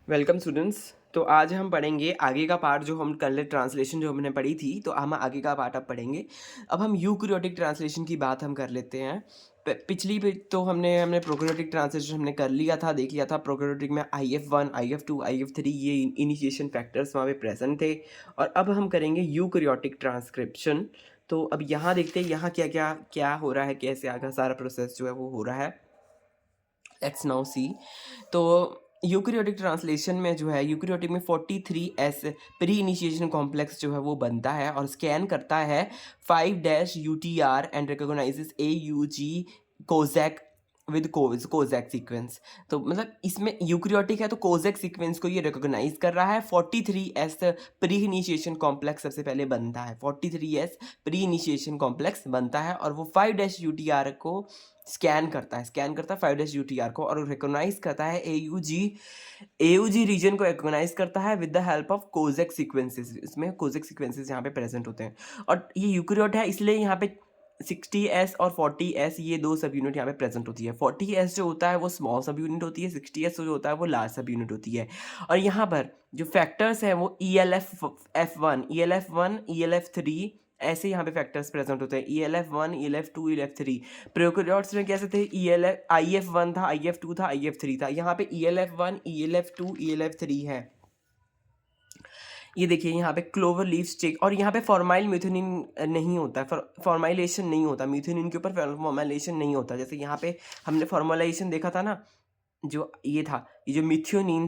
Welcome students. तो आज हम पढ़ेंगे आगे का पार्ट जो हम कल ट्रांसलेशन जो हमने पढ़ी थी, तो हम आगे का पार्ट अब पढ़ेंगे। अब हम यूकैरियोटिक ट्रांसलेशन की बात हम कर लेते हैं। पिछली पे तो हमने प्रोकैरियोटिक ट्रांसलेशन हमने कर लिया था, देख लिया था। प्रोकैरियोटिक में IF1 IF2 IF3 ये इनिशिएशन फैक्टर्स वहाँ पे प्रेजेंट थे। और अब हम करेंगे यूकैरियोटिक ट्रांसक्रिप्शन। तो अब यहाँ देखते हैं यहाँ क्या क्या क्या हो रहा है, कैसे आगे सारा प्रोसेस जो है वो हो रहा है। Let's now see. तो यूकैरियोटिक ट्रांसलेशन में जो है, यूकैरियोटिक में 43S प्री इनिशिएशन कॉम्प्लेक्स जो है वो बनता है और स्कैन करता है 5-UTR and recognises AUG कोजैक with कोजैक sequence. तो मतलब इसमें यूकैरियोटिक है तो कोजैक सीक्वेंस को ये रिकॉग्नाइज कर रहा है। 43S प्री इनिशिएशन कॉम्प्लेक्स सबसे पहले बनता है। 43S प्री इनिशिएशन कॉम्प्लेक्स बनता है और वो 5-UTR को स्कैन करता है 5-UTR को और रिकॉग्नाइज करता है AUG रीजन को रिकॉग्नाइज करता है with the help of Kozak sequences. इसमें कोजेक सीक्वेंसेस यहाँ पे प्रेजेंट होते हैं और ये यूकैरियोट है, इसलिए यहाँ पे 60S और 40S ये दो सब यूनिट यहाँ पे प्रेजेंट होती है। 40S जो होता है वो स्मॉल सब यूनिट होती है, 60S जो होता है वो लार्ज सब यूनिट होती है। और यहाँ पर जो फैक्टर्स हैं वो ELF1 ELF3 ऐसे यहाँ पे फैक्टर्स प्रेजेंट होते हैं। ELF1 ELF2 ELF3। प्रोकैरियोट्स में कैसे थे, IF1 था, IF2 था, IF3 था। यहाँ पे ELF1 ELF2 ELF3 है। ये देखिए यहाँ पे क्लोवर लीफ स्टिक और यहाँ पे फॉर्माइल मिथुनिन नहीं होता है, फॉर्माइलेशन नहीं होता, मिथुनिन के ऊपर फॉर्माइलेशन नहीं होता। जैसे यहाँ पे हमने फॉर्माइलेशन देखा था ना, जो ये था, ये जो मिथ्योनिन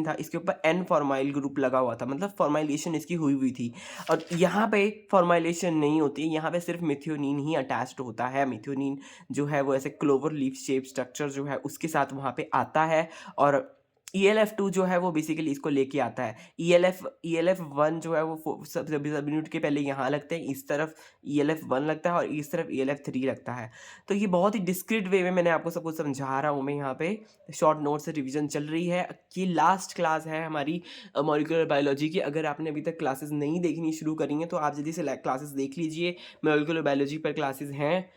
था, इसके ऊपर एन फॉर्माइल ग्रुप लगा हुआ था, मतलब फॉर्माइलेशन इसकी हुई हुई थी। और यहाँ पे फॉर्माइलेशन नहीं होती है, यहाँ पे सिर्फ मिथ्योनिन ही अटैच्ड होता है। मिथ्योनिन जो है वो ऐसे क्लोवर लीफ शेप स्ट्रक्चर जो है उसके साथ वहाँ पे आता है। और ELF2 जो है वो बेसिकली इसको लेके आता है। ELF1 जो है वो सब यूनिट के पहले यहाँ लगते हैं, इस तरफ ELF1 लगता है और इस तरफ ELF3 लगता है। तो ये बहुत ही डिस्क्रिट वे में मैंने आपको सब कुछ समझा रहा हूँ। मैं यहाँ पे शॉर्ट नोट से रिवीजन चल रही है। ये लास्ट क्लास है हमारी मॉलिक्यूलर बायोलॉजी की। अगर आपने अभी तक क्लासेस नहीं देखनी शुरू करी हैं तो आप जल्दी से क्लासेस देख लीजिए। मॉलिक्यूलर बायोलॉजी पर क्लासेस हैं।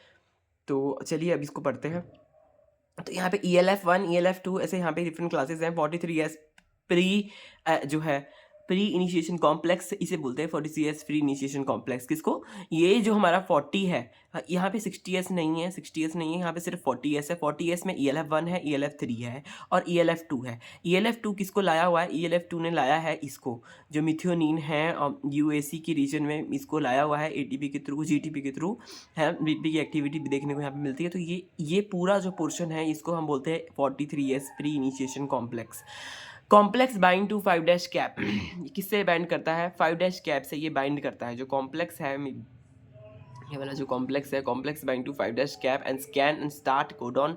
तो चलिए अब इसको पढ़ते हैं। तो यहाँ पे ELF1 ELF2 ऐसे यहाँ पे डिफरेंट क्लासेस हैं। 43S प्री जो है प्री इनिशिएशन कॉम्प्लेक्स इसे बोलते हैं। 43S प्री इनिशिएशन कॉम्प्लेक्स किसको, ये जो हमारा 40 है, यहाँ पे 60S नहीं है, 60S नहीं है, यहाँ पे सिर्फ 40S है। 40S में ELF1 है, ELF3 है और ELF2 है। ELF2 किसको लाया हुआ है, ELF2 ने लाया है इसको, जो मिथ्योनिन है और UAC की रीजन में इसको लाया हुआ है ATP के थ्रू, GTP के थ्रू है। BP की एक्टिविटी भी देखने को यहाँ पे मिलती है। तो ये पूरा जो पोर्शन है इसको हम बोलते हैं 43S pre initiation complex. Complex bind to 5 cap किससे बाइंड करता है, 5 कैप से ये बाइंड करता है। जो कॉम्प्लेक्स है, ये वाला जो कॉम्प्लेक्स है, complex bind to 5 cap and scan and start codon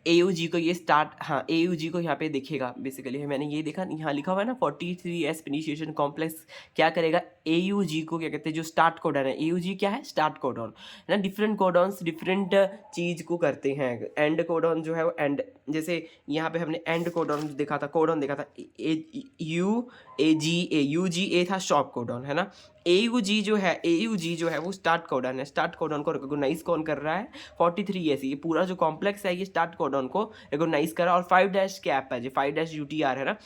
AUG को ये स्टार्ट, हाँ AUG को यहाँ पे देखेगा। बेसिकली मैंने ये देखा, यहाँ लिखा हुआ है ना 43S इनिशिएशन कॉम्प्लेक्स क्या करेगा, AUG को क्या कहते हैं, जो स्टार्ट कोडॉन है। AUG क्या है, स्टार्ट कोडॉन है ना। डिफरेंट कोडॉन्स डिफरेंट चीज को करते हैं। एंड कोडॉन जो है वो एंड, जैसे यहाँ पे हमने एंड कोडॉन देखा था, UGA था शॉप कोडॉन है ना। AUG जो है वो स्टार्ट कोडॉन है। स्टार्ट कोडॉन को रिकॉग्नाइज कौन कर रहा है, 43S। ये पूरा जो कॉम्प्लेक्स है ये स्टार्ट कोडॉन को रिकॉग्नाइज कर रहा है। और 5 कैप है जो 5-UTR है ना।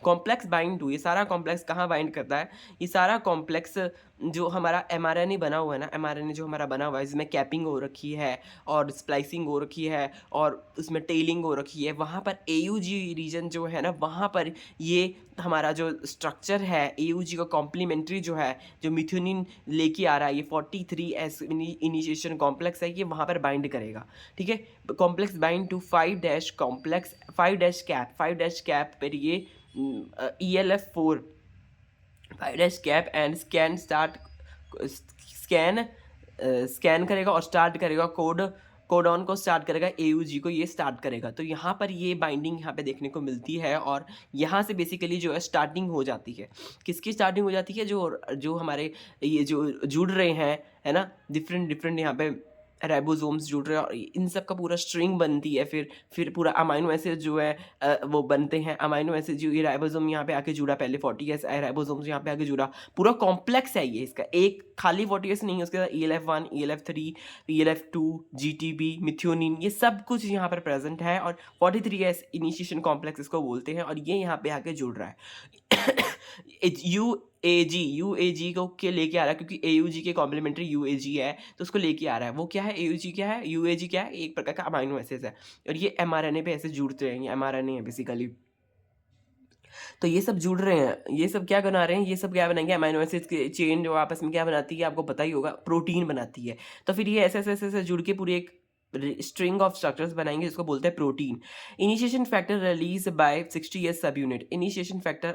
कॉम्प्लेक्स बाइंड टू, ये सारा कॉम्प्लेक्स कहाँ बाइंड करता है, ये सारा कॉम्प्लेक्स जो हमारा mRNA बना हुआ है ना, mRNA जो हमारा बना हुआ है जिसमें कैपिंग हो रखी है और स्प्लाइसिंग हो रखी है और उसमें टेलिंग हो रखी है, वहाँ पर AUG रीजन जो है ना, वहाँ पर ये हमारा जो स्ट्रक्चर है AUG का कॉम्प्लीमेंट्री जो है, जो मिथ्योनिन लेके आ रहा है, ये 43S इनिशिएशन कॉम्प्लेक्स है, ये वहाँ पर बाइंड करेगा। ठीक है, कॉम्प्लेक्स बाइंड टू 5 कैप पर ये ELF4 5 कैप एंड स्कैन करेगा और स्टार्ट करेगा कोडॉन को स्टार्ट करेगा, AUG को ये स्टार्ट करेगा। तो यहाँ पर ये बाइंडिंग यहाँ पे देखने को मिलती है और यहाँ से बेसिकली जो है स्टार्टिंग हो जाती है। किसकी स्टार्टिंग हो जाती है, जो हमारे ये जो जुड़ रहे हैं है ना, डिफरेंट यहाँ पे राइबोसोम्स जुड़ रहे हैं और इन सब का पूरा स्ट्रिंग बनती है, फिर पूरा अमाइनो एसिड जो है वो बनते हैं। अमाइनो एसिड जो ये राइबोसोम यहाँ पे आके जुड़ा, पहले 40 एस आए, राइबोसोम्स यहाँ पे आके जुड़ा, पूरा कॉम्प्लेक्स है ये इसका, एक खाली 40 एस नहीं है, उसके साथ ELF1, ELF3, ELF2, GTP, methionine, ये सब कुछ यहाँ पर प्रेजेंट है और 43S इनिशिएशन कॉम्प्लेक्स इसको बोलते हैं और ये यहाँ पे आके जुड़ रहा है। यूएजी को के लेके आ रहा है, क्योंकि AUG के कॉम्प्लीमेंट्री UAG है तो उसको लेके आ रहा है। वो क्या है, AUG क्या है, UAG क्या है, एक प्रकार का अमाइनो एसिड है और ये mRNA पे ऐसे जुड़ते हैं, ये mRNA है बेसिकली। तो ये सब जुड़ रहे हैं, ये सब क्या बना रहे हैं, ये सब क्या बनाएंगे, अमाइनो एसिड की चेन जो आपस में क्या बनाती है आपको पता ही होगा, प्रोटीन बनाती है। तो फिर ये ऐसे ऐसे ऐसे ऐसे जुड़ के पूरी एक स्ट्रिंग ऑफ स्ट्रक्चर्स बनाएंगे जिसको बोलते हैं protein. Initiation factor release by 60S सब यूनिट। इनिशिएशन फैक्टर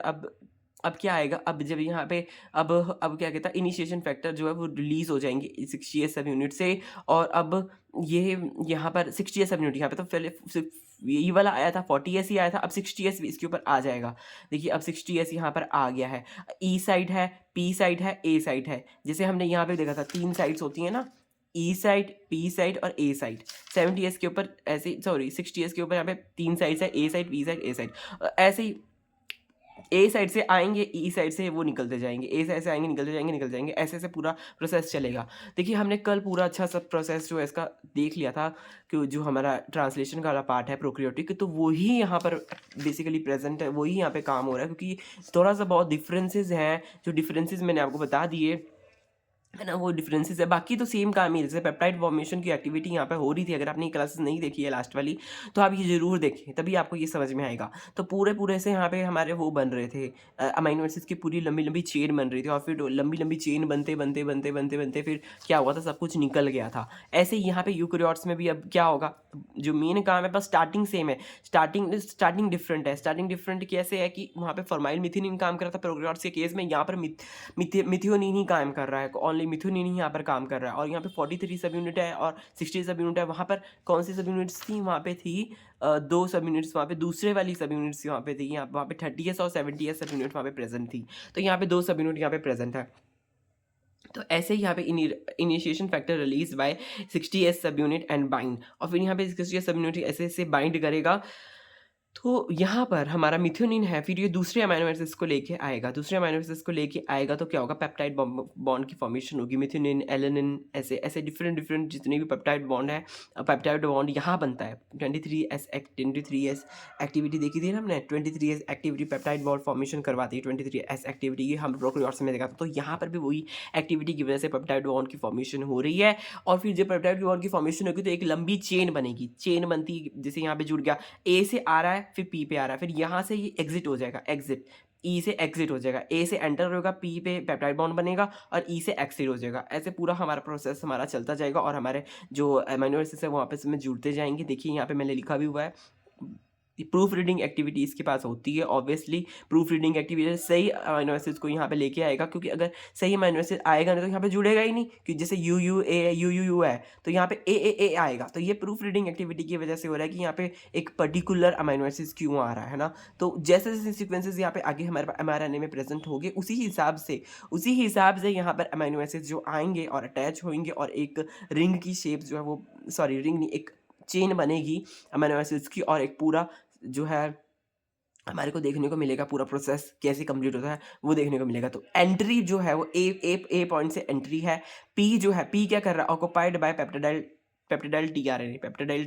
अब क्या आएगा, अब जब यहाँ पे अब क्या कहता है, इनिशिएशन फैक्टर जो है वो रिलीज हो जाएंगे 60S सब यूनिट से। और अब ये यहाँ पर 60S सब यूनिट, यहाँ पे तो पहले सिर्फ यही वाला आया था, 40S ही आया था, अब 60S भी इसके ऊपर आ जाएगा। देखिए अब 60S यहाँ पर आ गया है। E साइड है, P साइड है, A साइड है। जैसे हमने यहाँ पे देखा था 3 साइड्स होती हैं ना, E साइड, P साइड और A साइड। 70S के ऊपर ऐसे, सॉरी 60S के ऊपर यहाँ पे 3 साइड्स है, A side, B side, A side. ऐसे ही ए साइड से आएंगे, ई साइड से वो निकलते जाएंगे, ए साइड से आएंगे, निकल जाएंगे, ऐसे ऐसे पूरा प्रोसेस चलेगा। देखिए हमने कल पूरा अच्छा सा प्रोसेस जो है इसका देख लिया था कि जो हमारा ट्रांसलेशन का वाला पार्ट है प्रोक्रियोटिक, तो वही यहाँ पर बेसिकली प्रेजेंट है, वही यहाँ पे काम हो रहा है, क्योंकि थोड़ा सा बहुत डिफरेंसेस हैं, जो डिफरेंसेस मैंने आपको बता दिए है ना, वो डिफरेंसेस है, बाकी तो सेम काम ही है। जैसे पेप्टाइड फॉर्मेशन की एक्टिविटी यहाँ पे हो रही थी, अगर आपने क्लासेस नहीं देखी है लास्ट वाली तो आप ये जरूर देखें, तभी आपको ये समझ में आएगा। तो पूरे से यहाँ पे हमारे वो बन रहे थे, अमाइनो एसिड्स की पूरी लंबी लंबी चेन बन रही थी और फिर लंबी लंबी चेन बनते बनते बनते बनते बनते फिर क्या हुआ था, सब कुछ निकल गया था। ऐसे ही यहाँ पे यूकैरियोट्स में भी अब क्या होगा, जो मेन काम है बस स्टार्टिंग सेम है, स्टार्टिंग डिफरेंट है। स्टार्टिंग डिफरेंट कैसे है कि वहाँ पे फॉर्माइल मिथियोनिन काम कर रहा था प्रोकैरियोट्स के केस में, यहाँ पर मिथियोनिन ही काम कर रहा है, ओनली मिथ्योनिन ही यहाँ पर काम कर रहा है। और यहाँ पे 43 सब यूनिट है और 60 सब यूनिट है। वहाँ पर कौन सी सब यूनिट्स थी, वहाँ पे थी 2 सब यूनिट्स, वहाँ पे दूसरे वाली सब यूनिट्स वहाँ पे थी, यहाँ वहाँ पे 30S और 70S सब यूनिट वहाँ पे प्रेजेंट थी। तो यहाँ पे 2 सब यूनिट यहाँ पे प्रेजेंट है। तो ऐसे ही यहाँ पे initiation factor release by 60S सब यूनिट एंड बाइंड, और फिर यहाँ पे 60S सब यूनिट ऐसे ऐसे बाइंड करेगा। तो यहाँ पर हमारा मिथ्योनिन है, फिर ये दूसरे अमाइनो एसिड्स को लेके आएगा, दूसरे अमाइनो एसिड्स को लेके आएगा तो क्या होगा, पेप्टाइड बॉन्ड की फॉर्मेशन होगी, मिथ्योनिन, एलेनिन, ऐसे ऐसे डिफरेंट जितने भी पेप्टाइड बॉन्ड है, पेप्टाइड बॉन्ड यहाँ बनता है। 23S एक्टिविटी देखी थी ना हमने, 23S activity peptide bond formation करवाती है, 23S एक्टिविटी ये हम प्रोकैरियोट्स में देखा था। तो यहाँ पर भी वही एक्टिविटी की वजह से पेप्टाइड बॉन्ड की फॉर्मेशन हो रही है। और फिर जब पेप्टाइड बॉन्ड की फॉर्मेशन होगी तो एक लंबी चेन बनेगी, चेन बनती, जैसे यहाँ पे जुड़ गया, ए से आ रहा है, फिर पी पे आ रहा है, फिर यहाँ से ये एग्जिट हो जाएगा, एग्जिट, ई से एग्जिट हो जाएगा, ए से एंटर होगा, पी पे पेप्टाइड बॉन्ड बनेगा और ई से एक्सिट हो जाएगा। ऐसे पूरा हमारा प्रोसेस हमारा चलता जाएगा और हमारे जो अमाइनो एसिड्स है वो आपस में जुड़ते जाएंगे। देखिए यहाँ पे मैंने लिखा भी हुआ है, प्रूफ रीडिंग एक्टिविटी इसके पास होती है। ऑब्वियसली प्रूफ रीडिंग एक्टिविटी सही अमाइनो एसिड्स को यहाँ पे लेके आएगा, क्योंकि अगर सही अमाइनो एसिड आएगा नहीं तो यहाँ पे जुड़ेगा ही नहीं, कि जैसे यू है तो यहाँ पे ए आएगा। तो ये प्रूफ रीडिंग एक्टिविटी की वजह से हो रहा है कि यहाँ पे एक पर्टिकुलर अमाइनो एसिड्स क्यों आ रहा है ना। तो जैसे जैसे सीक्वेंसेस यहाँ पे आगे हमारे mRNA में प्रेजेंट होंगे, उसी हिसाब से यहाँ पर अमाइनो एसिड्स जो आएंगे और अटैच होंगे और एक रिंग की शेप जो है वो, सॉरी रिंग नहीं, एक चेन बनेगी अमाइनो एसिड्स की, और एक पूरा जो है हमारे को देखने को मिलेगा, पूरा प्रोसेस कैसे कंप्लीट होता है वो देखने को मिलेगा। तो एंट्री जो है वो ए पॉइंट से एंट्री है। पी जो है, पी क्या कर रहा है, occupied by peptidyl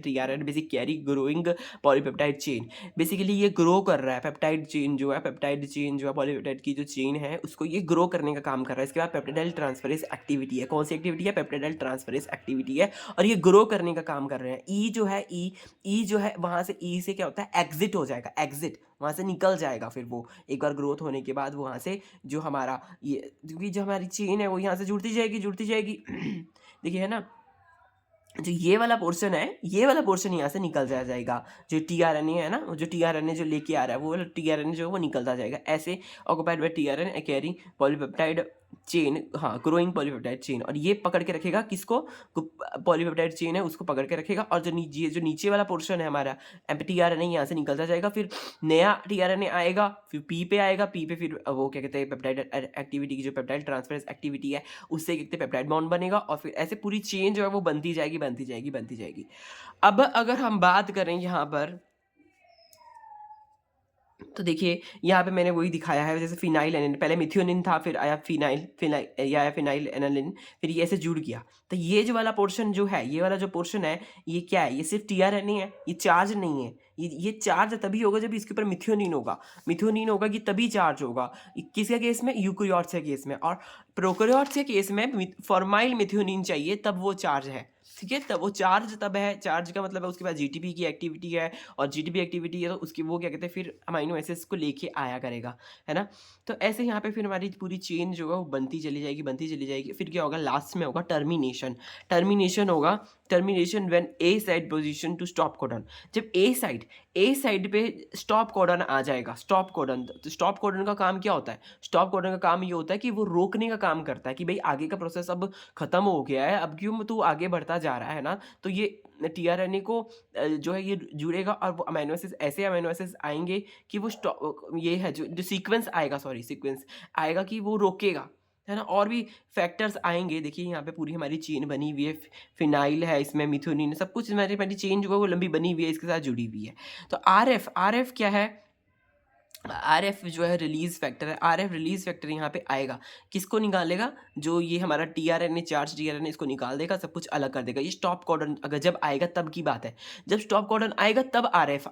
tRNA basic carry growing polypeptide chain. Basically ये ग्रो कर रहा है, पेप्टाइड चेन जो है पॉलीपेप्टाइड की जो चेन है उसको ये ग्रो करने का काम कर रहा है। इसके बाद पेप्टिडाइल ट्रांसफरेज एक्टिविटी है, कौन सी एक्टिविटी है, पेप्टिडाइल ट्रांसफरेज एक्टिविटी है, और ये ग्रो करने का काम कर रहे हैं। ई जो है वहाँ से, ई से क्या होता है, एग्जिट हो जाएगा, एग्जिट वहाँ से निकल जाएगा। फिर वो एक बार ग्रोथ होने के बाद वहाँ से जो हमारा ये, क्योंकि जो हमारी चेन है वो यहाँ से जुड़ती जाएगी देखिए है ना, जो ये वाला पोर्शन यहाँ से निकल जाएगा। जो टीआरएनए है ना, जो टीआरएनए जो लेके आ रहा है वो वाला टीआरएनए जो वो निकलता जाएगा। ऐसे occupied by tRNA carry polypeptide chain, हाँ ग्रोइंग पॉलीपेप्टाइड चेन, और ये पकड़ के रखेगा किसको, पॉलीपेप्टाइड चेन है उसको पकड़ के रखेगा। और जो नीचे वाला पोर्शन है हमारा टीआरएनए यहाँ से निकलता जाएगा, फिर नया टीआरएनए आएगा, फिर पी पे आएगा, पी पे फिर वो क्या कहते हैं पेप्टाइड एक्टिविटी की जो पेप्टाइड ट्रांसफरेंस एक्टिविटी है उससे क्या कहते हैं पेप्टाइड बॉन्ड बनेगा, और फिर ऐसे पूरी चेन जो है वो बनती जाएगी बनती जाएगी बनती जाएगी। अब अगर हम बात करें यहाँ पर, तो देखिए यहाँ पे मैंने वही दिखाया है, जैसे फिनाइल एनिलिन, पहले मिथ्योनिन था, फिर आया फिनाइल आया फिनाइल एनिलिन, फिर ये ऐसे जुड़ गया। तो ये जो वाला पोर्शन जो है, ये वाला जो पोर्शन है, ये क्या है, ये सिर्फ टीआरएनए है, ये चार्ज नहीं है। ये चार्ज तभी होगा जब इसके ऊपर मिथ्योनिन होगा, मिथ्योनिन होगा कि तभी चार्ज होगा। किसके केस में, यूकेरियोट्स के केस में, और प्रोकैरियोट्स के केस में फॉर्माइल मिथ्योनिन चाहिए तब वो चार्ज है, ठीक है। तब वो चार्ज तब है, चार्ज का मतलब है उसके बाद जीटीपी की एक्टिविटी है, और जीटीपी एक्टिविटी है तो उसकी वो क्या कहते हैं फिर अमाइनो एसिड्स को लेके आया करेगा, है ना। तो ऐसे यहाँ पे फिर हमारी पूरी चेन जो है वो बनती चली जाएगी बनती चली जाएगी। फिर क्या होगा, लास्ट में होगा टर्मिनेशन। टर्मिनेशन होगा, termination when A site position to stop codon. जब ए साइड पे स्टॉप कोडन आ जाएगा, स्टॉप कोडन, तो स्टॉप कोडन का काम क्या होता है, स्टॉप कोडन का काम ये होता है कि वो रोकने का काम करता है कि भाई आगे का प्रोसेस अब खत्म हो गया है, अब क्यों तू आगे बढ़ता जा रहा है ना। तो ये टीआरएनए को जो है ये जुड़ेगा, और वो अमीनो एसिड्स, ऐसे अमीनो एसिड्स आएंगे कि वो ये है जो सीक्वेंस आएगा, सीक्वेंस आएगा कि वो रोकेगा, है ना। और भी फैक्टर्स आएंगे, देखिए यहाँ पे पूरी हमारी चेन बनी हुई है, फिनाइल है इसमें, मिथ्योनिन, सब कुछ हमारी चेन जो है वो लंबी बनी हुई है, इसके साथ जुड़ी हुई है। तो आरएफ क्या है, आरएफ जो है रिलीज फैक्टर है। आरएफ रिलीज फैक्टर यहाँ पे आएगा, किसको निकालेगा, जो ये हमारा टीआरएनए, चार्ज टीआरएनए, इसको निकाल देगा, सब कुछ अलग कर देगा। ये स्टॉप कोडन अगर जब आएगा तब की बात है, जब स्टॉप कोडन आएगा तब आरएफ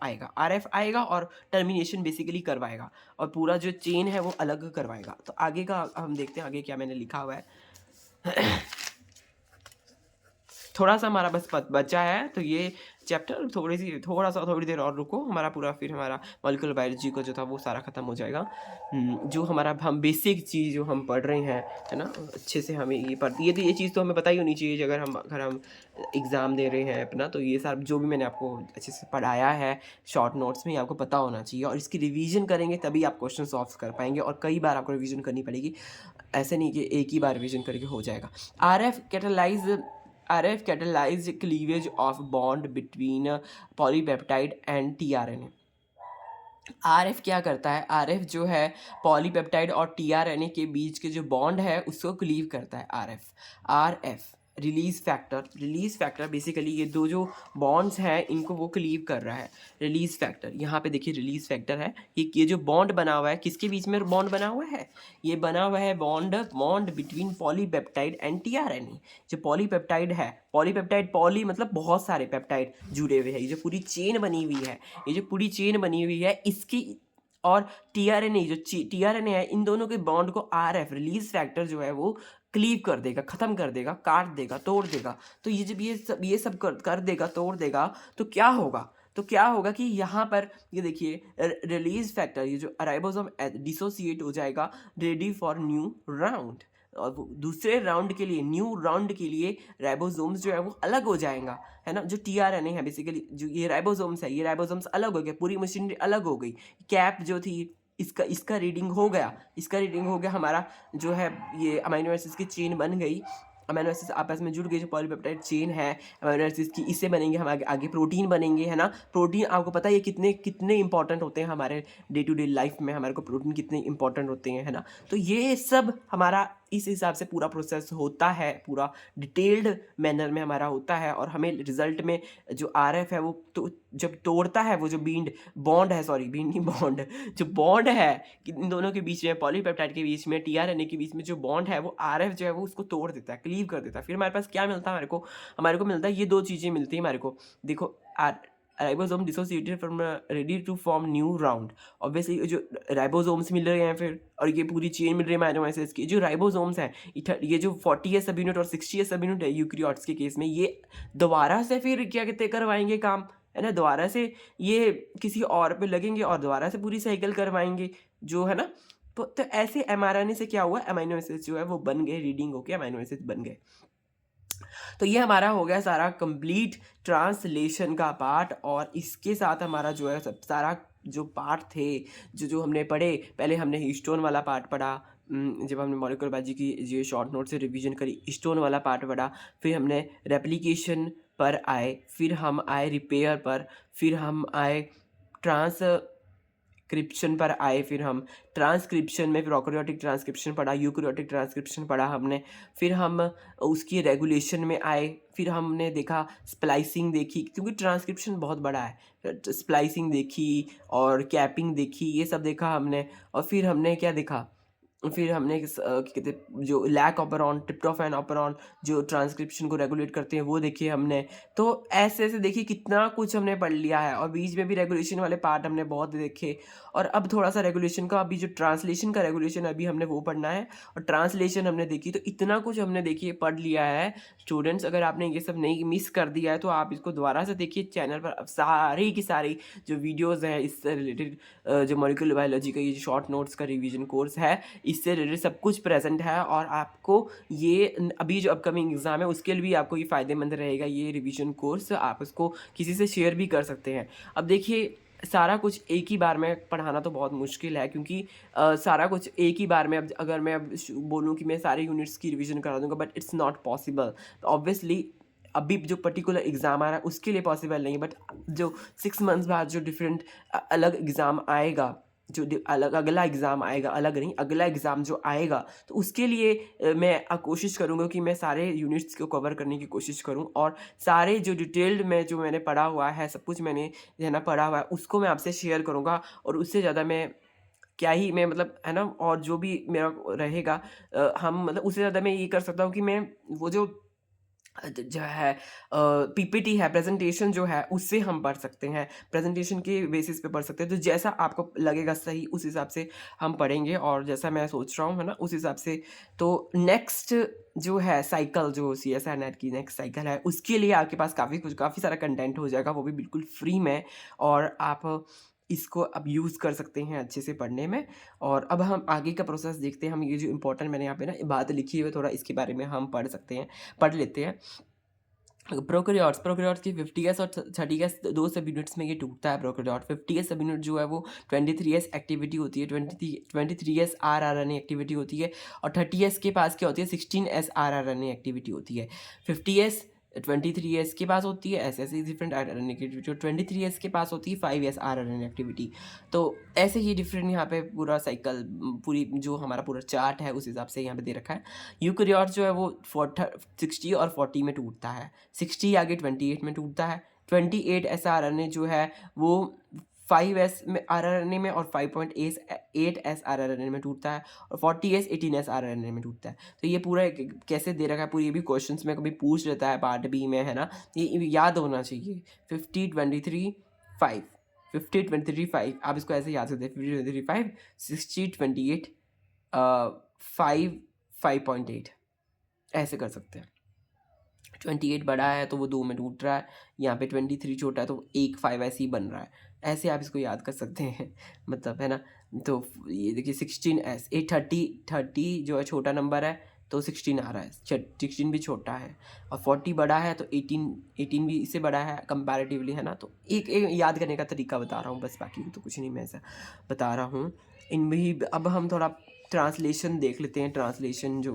आएगा और टर्मिनेशन बेसिकली करवाएगा, और पूरा जो चेन है वो अलग करवाएगा। तो आगे का हम देखते हैं, आगे क्या मैंने लिखा हुआ है। थोड़ा सा हमारा बस बचा है, तो ये चैप्टर थोड़ी देर और रुको, हमारा पूरा फिर हमारा मॉलिक्यूलर बायोलॉजी का जो था वो सारा खत्म हो जाएगा। जो हमारा हम बेसिक चीज़ जो हम पढ़ रहे हैं, है ना, अच्छे से हमें ये पढ़ती है, तो ये चीज़ तो हमें पता ही होनी चाहिए अगर हम एग्ज़ाम दे रहे हैं अपना। तो ये सारा जो भी मैंने आपको अच्छे से पढ़ाया है शॉर्ट नोट्स में, आपको पता होना चाहिए, और इसकी रिवीजन करेंगे तभी आप क्वेश्चन सॉल्व कर पाएंगे, और कई बार आपको रिवीजन करनी पड़ेगी, ऐसे नहीं कि एक ही बार रिवीजन करके हो जाएगा। RF catalyzed cleavage of bond between polypeptide and tRNA। RF क्या करता है, RF जो है पॉलीपेप्टाइड और tRNA के बीच के जो बॉन्ड है उसको क्लीव करता है। RF रिलीज फैक्टर बेसिकली ये दो जो बॉन्ड्स हैं इनको वो क्लीव कर रहा है। रिलीज फैक्टर, यहाँ पे देखिए रिलीज फैक्टर है, ये जो बॉन्ड बना हुआ है, किसके बीच में बॉन्ड बना हुआ है, ये बना हुआ है bond between polypeptide and tRNA. जो पॉलीपेप्टाइड है, पॉली मतलब बहुत सारे पेप्टाइड जुड़े हुए हैं, ये जो पूरी चेन बनी हुई है इसकी, और टीआरएनए है, इन दोनों के बॉन्ड को आरएफ रिलीज फैक्टर जो है वो क्लीव कर देगा, खत्म कर देगा, काट देगा, तोड़ देगा। तो ये जब ये सब कर देगा, तोड़ देगा, तो क्या होगा कि यहाँ पर ये देखिए रिलीज फैक्टर, ये जो राइबोसोम डिसोसिएट हो जाएगा, रेडी फॉर न्यू राउंड, और दूसरे राउंड के लिए, न्यू राउंड के लिए राइबोसोम्स जो है वो अलग हो जाएगा, है ना। जो टीआरएनए है बेसिकली, जो ये राइबोसोम्स है, ये राइबोसोम्स अलग हो गए, पूरी मशीनरी अलग हो गई। कैप जो थी इसका रीडिंग हो गया, हमारा जो है ये अमीनो एसिड्स की चेन बन गई, अमीनो एसिड्स आपस में जुड़ गए, जो पॉलीपेप्टाइड चेन है अमीनो एसिड्स की, इससे बनेंगे हम आगे प्रोटीन बनेंगे, है ना। प्रोटीन आपको पता है ये कितने इंपॉर्टेंट होते हैं हमारे डे टू डे लाइफ में, हमारे को प्रोटीन कितने इंपॉर्टेंट होते हैं, है ना। तो ये सब हमारा इस हिसाब से पूरा प्रोसेस होता है, पूरा डिटेल्ड मैनर में हमारा होता है, और हमें रिजल्ट में जो आरएफ है वो तो जब तोड़ता है, वो जो जो बॉन्ड है कि इन दोनों के बीच में, पॉलीपेप्टाइड के बीच में, टीआरएनए के बीच में जो बॉन्ड है वो आरएफ जो है वो उसको तोड़ देता है, क्लीव कर देता है। फिर हमारे पास क्या मिलता है, हमारे को मिलता है ये दो चीज़ें मिलती हैं हमारे को। देखो, ribosome dissociated from ready to form new round, obviously जो राइबोसोम्स मिल रहे हैं फिर, और ये पूरी चेन मिल रही है अमीनो एसिड्स की। जो राइबोसोम्स हैं, ये जो 40 सब यूनिट और 60 सब यूनिट है यूकेरियोट्स के केस में, ये दोबारा से फिर क्या कहते हैं करवाएंगे काम, है ना, दोबारा से ये किसी और पे लगेंगे और दोबारा से पूरी साइकिल करवाएंगे, जो है ना। तो ऐसे एमआरएनए से क्या हुआ, अमीनो एसिड्स जो है वो बन गए, रीडिंग होके अमीनो एसिड्स बन गए। तो ये हमारा हो गया सारा कंप्लीट ट्रांसलेशन का पार्ट, और इसके साथ हमारा जो है सब सारा जो पार्ट थे जो हमने पढ़े, पहले हमने हिस्टोन वाला पार्ट पढ़ा, जब हमने मॉलिक्यूलर बायोलॉजी की जो शॉर्ट नोट से रिवीजन करी, स्टोन वाला पार्ट पढ़ा, फिर हमने रेप्लिकेशन पर आए, फिर हम आए रिपेयर पर, फिर हम आए ट्रांसक्रिप्शन पर आए, फिर हम ट्रांसक्रिप्शन में प्रोकैरियोटिक ट्रांसक्रिप्शन पढ़ा, यूकैरियोटिक ट्रांसक्रिप्शन पढ़ा हमने, फिर हम उसकी रेगुलेशन में आए, फिर हमने देखा स्प्लाइसिंग देखी, क्योंकि ट्रांसक्रिप्शन बहुत बड़ा है, स्प्लाइसिंग देखी और कैपिंग देखी, ये सब देखा हमने। और फिर हमने क्या देखा, फिर हमने क्या कहते हैं, जो लैक ऑपरॉन, ट्रिप्टोफैन ऑपरॉन जो ट्रांसक्रिप्शन को रेगुलेट करते हैं वो देखे हमने। तो ऐसे ऐसे देखिए कितना कुछ हमने पढ़ लिया है, और बीच में भी रेगुलेशन वाले पार्ट हमने बहुत देखे। और अब थोड़ा सा रेगुलेशन का, अभी जो ट्रांसलेशन का रेगुलेशन अभी हमने वो पढ़ना है, और ट्रांसलेशन हमने देखी। तो इतना कुछ हमने देखिए पढ़ लिया है स्टूडेंट्स। अगर आपने ये सब नहीं मिस कर दिया है तो आप इसको दोबारा से देखिए चैनल पर। अब सारी की सारी जो वीडियोज़ हैं इससे रिलेटेड, जो मॉलिक्यूलर बायोलॉजी का ये शॉर्ट नोट्स का रिवीजन कोर्स है, इससे रिलेटेड सब कुछ प्रेजेंट है। और आपको ये अभी जो अपकमिंग एग्ज़ाम है उसके लिए भी आपको ये फ़ायदेमंद रहेगा ये रिवीजन कोर्स। आप इसको किसी से शेयर भी कर सकते हैं। अब देखिए सारा कुछ एक ही बार में पढ़ाना तो बहुत मुश्किल है, क्योंकि सारा कुछ एक ही बार में, अब अगर मैं अब बोलूँ कि मैं सारे यूनिट्स की रिवीजन करा दूंगा, but it's not possible. Obviously अभी जो पर्टिकुलर एग्ज़ाम आ रहा है उसके लिए पॉसिबल नहीं है, बट जो 6 मंथ्स बाद जो डिफरेंट अलग एग्ज़ाम आएगा, जो अलग अगला एग्ज़ाम आएगा, अलग नहीं, अगला एग्ज़ाम जो आएगा, तो उसके लिए मैं कोशिश करूँगा कि मैं सारे यूनिट्स को कवर करने की कोशिश करूँ, और सारे जो डिटेल्ड में जो मैंने पढ़ा हुआ है, सब कुछ मैंने जो है ना पढ़ा हुआ है, उसको मैं आपसे शेयर करूँगा। और उससे ज़्यादा मैं क्या ही मैं मतलब है ना, और जो भी मेरा रहेगा, हम मतलब उससे ज़्यादा मैं ये कर सकता हूँ कि मैं वो जो जो है पीपीटी है, प्रेजेंटेशन जो है उससे हम पढ़ सकते हैं, प्रेजेंटेशन के बेसिस पे पढ़ सकते हैं। तो जैसा आपको लगेगा सही उस हिसाब से हम पढ़ेंगे, और जैसा मैं सोच रहा हूँ है ना उस हिसाब से। तो नेक्स्ट जो है साइकिल, जो सी एस आई नेट की नेक्स्ट साइकिल है, उसके लिए आपके पास काफ़ी सारा कंटेंट हो जाएगा, वो भी बिल्कुल फ्री में, और आप इसको अब यूज़ कर सकते हैं अच्छे से पढ़ने में। और अब हम आगे का प्रोसेस देखते हैं। हम ये जो इंपॉर्टेंट मैंने यहाँ पे ना बात लिखी हुई है, थोड़ा इसके बारे में हम पढ़ लेते हैं। प्रोकैरियोट्स की 50s और 30s दो सब यूनिट्स में ये टूटता है। प्रोकैरियोट 50s सब यूनिट जो है वो 23s एक्टिविटी होती है, 23s rRNA एक्टिविटी होती है, और 30s के पास क्या होती है, 16s rRNA एक्टिविटी होती है। 50s 23s के पास होती है ऐसे डिफरेंट RNA एक्टिविटी, और 23s के पास होती है 5s rRNA एक्टिविटी। तो ऐसे ही डिफरेंट यहाँ पे पूरा साइकिल, पूरी जो हमारा पूरा चार्ट है उस हिसाब से यहाँ पे दे रखा है। यूकैरियोट जो है वो 60 और 40 में टूटता है, 60 आगे 28 में टूटता है। 28 एस आर एन ए जो है वो 5s में आर आर एन ए में, और 5.8 S R R N A में टूटता है, और 40s 18 S R R N A में टूटता है। तो ये पूरा कैसे दे रखा है, पूरी ये भी क्वेश्चन में कभी पूछ लेता है पार्ट बी में, है ना, ये याद होना चाहिए। 50 23 5, 50 23 5, आप इसको ऐसे याद करते हैं, 50 23 5, 60 28 5 5.8, ऐसे कर सकते हैं। 28 बड़ा है तो वो 2 में टूट रहा है, यहाँ पे 23 छोटा है तो 1 5 ऐसे ही बन रहा है। ऐसे आप इसको याद कर सकते हैं मतलब, है ना। तो ये देखिए 16s 30 जो है छोटा नंबर है तो 16 आ रहा है, 16 भी छोटा है, और 40 बड़ा है तो 18 भी इससे बड़ा है कंपैरेटिवली, है ना। तो एक याद करने का तरीका बता रहा हूँ बस, बाकी तो कुछ नहीं, मैं ऐसा बता रहा हूँ इनमें ही। अब हम थोड़ा ट्रांसलेशन देख लेते हैं। ट्रांसलेशन जो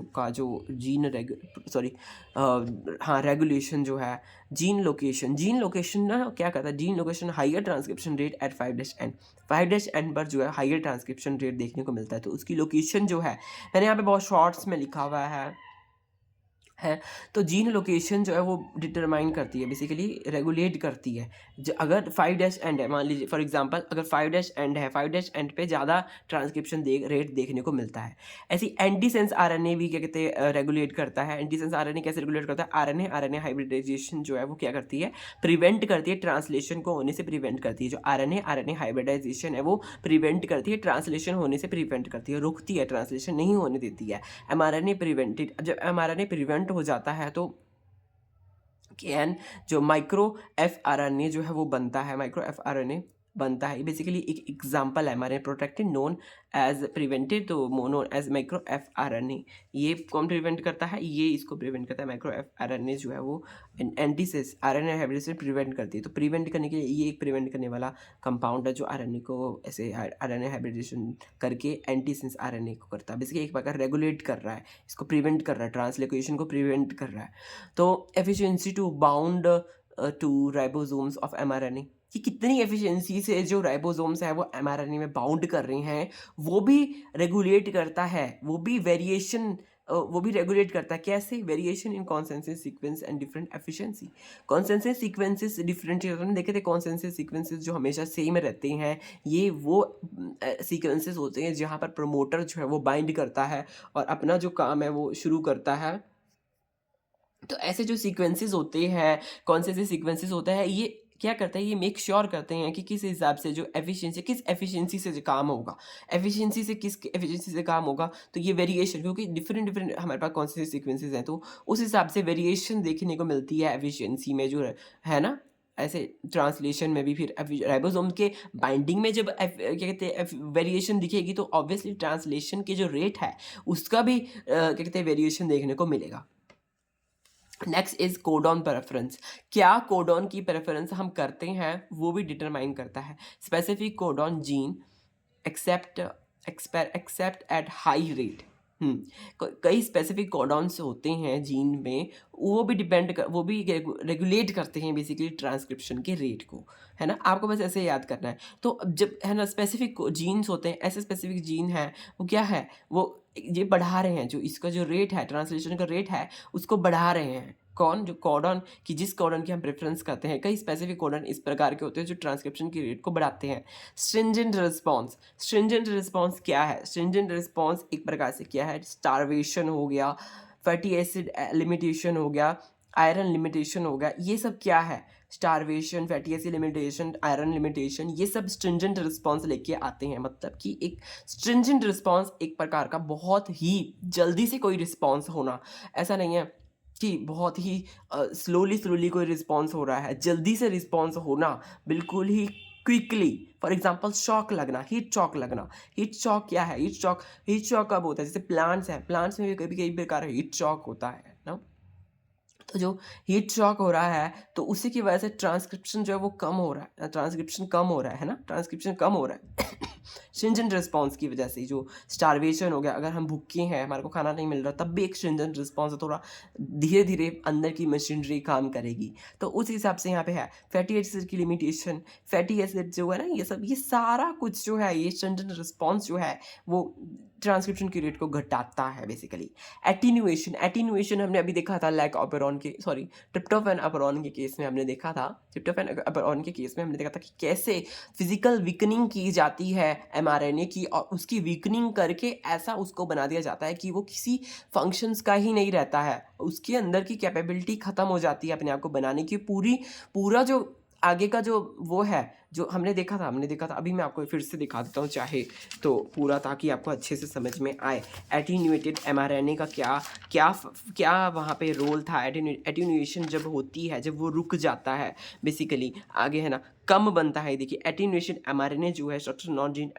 रेगुलेशन जो है, जीन लोकेशन ना क्या कहता है, gene location higher transcription rate at 5-N पर जो है हाइयर ट्रांसक्रिप्शन रेट देखने को मिलता है। तो उसकी लोकेशन जो है, मैंने यहाँ पे बहुत शॉर्ट्स में लिखा हुआ है। तो जीन लोकेशन जो है वो डिटरमाइन करती है, बेसिकली रेगुलेट करती है। अगर 5-N है, मान लीजिए फॉर एग्जांपल, अगर 5-N है, 5-N पे ज़्यादा ट्रांसक्रिप्शन रेट देखने को मिलता है। ऐसी एंटीसेंस आरएनए भी क्या कहते हैं रेगुलेट करता है। एंटीसेंस आरएनए कैसे रेगुलेट करता है, आरएनए हाइब्रिडाइजेशन जो है वो क्या करती है, प्रिवेंट करती है, ट्रांसलेशन को होने से प्रिवेंट करती है। जो आरएनए हाइब्रिडाइजेशन है वो प्रिवेंट करती है, ट्रांसलेशन होने से प्रिवेंट करती है, रुकती है, ट्रांसलेशन नहीं होने देती है। एमआरएनए प्रिवेंटेड, जब एमआरएनए प्रिवेंट हो जाता है तो जो micro F R N A जो है वो बनता है। Micro F R N A बनता है। बेसिकली एक एग्जांपल है हमारे प्रोटेक्टेड नोन एज प्रिवेंटेड, तो mono as micro F R N A. ये कौन प्रिवेंट करता है? ये इसको प्रिवेंट करता है। Micro F R N A जो है वो antisense R N A hybridization prevent करती है। तो प्रिवेंट करने के लिए ये एक प्रिवेंट करने वाला कंपाउंड है जो आर एन ए को ऐसे आर एन ए हाइब्रिडेशन करके एंटीसेंस आर एन ए को करता है। बेसिकली एक प्रकार रेगुलेट कर रहा है, इसको प्रिवेंट कर रहा है, ट्रांसलोकेशन को प्रिवेंट कर रहा है। तो efficiency to bound to ribosomes of mRNA, कि कितनी एफिशिएंसी से जो राइबोसोम्स है वो एमआरएनए में बाउंड कर रहे हैं, वो भी रेगुलेट करता है। वो भी वेरिएशन वो भी रेगुलेट करता है। कैसे? Variation in consensus sequence and different efficiency. Consensus sequences different, हमने देखे थे कॉन्सेंसस सीक्वेंसेस जो हमेशा सेम रहते हैं, ये वो सीक्वेंसेस होते हैं जहाँ पर प्रमोटर जो है वो बाइंड करता है और अपना जो काम है वो शुरू करता है। तो ऐसे जो सीक्वेंसेस होते हैं, कौन से सीक्वेंसेस होते हैं, ये क्या करता है, ये मेक श्योर करते हैं कि किस हिसाब से जो एफिशिएंसी, किस एफिशिएंसी से जो काम होगा, एफिशिएंसी से किस एफिशिएंसी से काम होगा। तो ये वेरिएशन, क्योंकि डिफरेंट डिफरेंट हमारे पास कौन से सीक्वेंसेस हैं, तो उस हिसाब से वेरिएशन देखने को मिलती है एफिशिएंसी में जो है ना। ऐसे ट्रांसलेशन में भी फिर राइबोसोम के बाइंडिंग में जब क्या कहते हैं वेरिएशन दिखेगी, तो ऑब्वियसली ट्रांसलेशन के जो रेट है उसका भी क्या कहते हैं वेरिएशन देखने को मिलेगा। Next is codon preference. क्या कोडॉन की प्रेफरेंस हम करते हैं वो भी डिटरमाइन करता है। Specific codon gene accept at high rate. कई स्पेसिफिक कोडॉन्स होते हैं जीन में, वो भी वो भी रेगुलेट करते हैं बेसिकली ट्रांसक्रिप्शन के रेट को, है ना। आपको बस ऐसे याद करना है। तो अब जब है ना स्पेसिफिक जीन्स होते हैं, ऐसे स्पेसिफिक जीन है, वो क्या है, वो ये बढ़ा रहे हैं, जो इसका जो रेट है, ट्रांसलेशन का रेट है, उसको बढ़ा रहे हैं। कौन? जो कोडॉन की, जिस कोडॉन की हम प्रेफरेंस करते हैं। कई स्पेसिफिक कोडॉन इस प्रकार के होते हैं जो ट्रांसक्रिप्शन की रेट को बढ़ाते हैं। Stringent response. स्ट्रिंजेंट रिस्पॉन्स क्या है? स्ट्रिंजेंट रिस्पॉन्स एक प्रकार से क्या है, स्टारवेशन हो गया, फैटी एसिड लिमिटेशन हो गया, आयरन लिमिटेशन हो गया, ये सब क्या है? Starvation, fatty acid limitation, iron limitation, ये सब स्ट्रिंजेंट रिस्पॉन्स लेके आते हैं। मतलब कि एक स्ट्रिंजेंट रिस्पॉन्स एक प्रकार का बहुत ही जल्दी से कोई रिस्पॉन्स होना, ऐसा नहीं है कि बहुत ही स्लोली कोई रिस्पॉन्स हो रहा है। जल्दी से रिस्पॉन्स होना, बिल्कुल ही क्विकली। फॉर एग्जांपल शॉक लगना, हीट शॉक लगना। हीट शॉक क्या है? हीट शॉक कब होता है? जैसे प्लांट्स हैं, प्लांट्स में भी कभी कई प्रकार हीट शॉक होता है ना। तो जो हीट शॉक हो रहा है, तो उसी की वजह से ट्रांसक्रिप्शन जो है वो कम हो रहा है, ट्रांसक्रिप्शन कम हो रहा है ना, ट्रांसक्रिप्शन कम हो रहा है स्ट्रिंजेंट रिस्पॉन्स की वजह से। जो स्टारवेशन हो गया, अगर हम भूखे हैं, हमारे को खाना नहीं मिल रहा, तब भी एक स्ट्रिंजेंट रिस्पॉन्स है, थोड़ा धीरे धीरे अंदर की मशीनरी काम करेगी। तो उस हिसाब से यहाँ पे है फैटी एसिड की लिमिटेशन। फैटी एसिड जो है ना, ये सब, ये सारा कुछ जो है, ये स्ट्रिंजेंट रिस्पॉन्स जो है वो ट्रांसक्रिप्शन की रेट को घटाता है बेसिकली। एटीन्यूएशन हमने अभी देखा था लैक ऑपेरॉन के, सॉरी, ट्रिप्टोफैन अपेरॉन के केस में हमने देखा था। ट्रिप्टोफैन अपेरॉन के केस में हमने देखा था कि कैसे फिजिकल वीकनिंग की जाती है एमआरएनए की, और उसकी वीकनिंग करके ऐसा उसको बना दिया जाता है कि वो किसी फंक्शंस का ही नहीं रहता है, उसके अंदर की कैपेबिलिटी ख़त्म हो जाती है अपने आप को बनाने की। पूरा जो आगे का जो वो है, जो हमने देखा था, अभी मैं आपको फिर से दिखा देता हूँ चाहे तो पूरा, ताकि आपको अच्छे से समझ में आए एटीन्यूएटेड एमआरएनए का क्या क्या क्या वहाँ पे रोल था। एटीन्यूएशन जब होती है, जब वो रुक जाता है बेसिकली, आगे है ना कम बनता है। देखिए एटीन्यूएशन एमआरएनए जो है स्ट्रक्चर नॉन जीन,